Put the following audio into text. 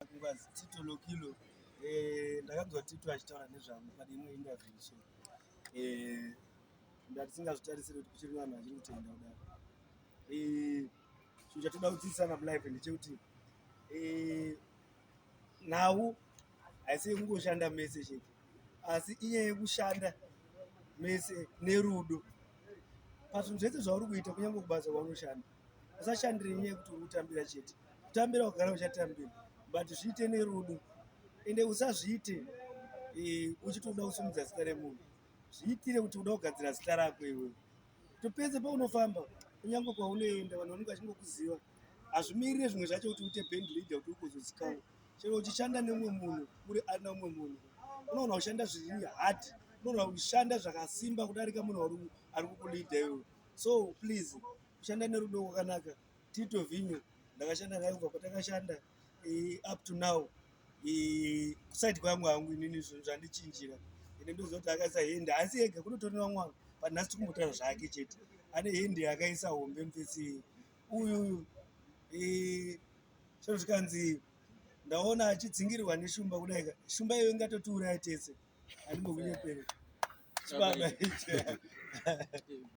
kungazi Tito Lokilo ndakanzwa Tito achitaura nezvangu pane imwe interview so ndatisingazvitarisiri kuti kuchiri vanhu vachiri kutenda kudaro. Chinhu chatoda kudzidzisana mulife ndechekuti nhau haisi yekungoshanda mese chete, asi inyaya yekushanda mese nerudo pazvinhu zvese zvauri kuita, kunyange kubasa kwaunoshanda. Usashandire nyaya yekuti uri kutambira chete, kutambira kugara uchatambira, but zviite nerudo, ende usazviite uchitoda kusumudza zita remunhu. Zviitire kuti uda kugadzira zita rako iwewe, kuti pese paunofamba, kunyange kwaunoenda vanhu vanenge vachingokuziva. Hazvimirire zvimwe zvacho kuti uite band leader kuti ugozozikanwa. Chero uchishanda nemumwe munhu, uri ana mumwe munhu, unoona kushanda zviri hard, unoona kushanda zvakasimba kudarika munhu ari kukuleader iwewe. So please, kushanda nerudo kwakanaka. Tito Vinyo ndakashanda naye kubva patakashanda up to now. Kusaidi kwangu hangu inini zvinhu zvandichinjira, ine ndoziva kuti akaisa hende, asi ega kunotonera mwana panhasi tikumbotaura zvake chete. Ane hende yakaisa hombe mufesi uyu chero zvikanzi ndaona achidzingirirwa neshumba kudai, shumba iyo ingatotiuraya tese. Handimbokunyepere chibaba icho.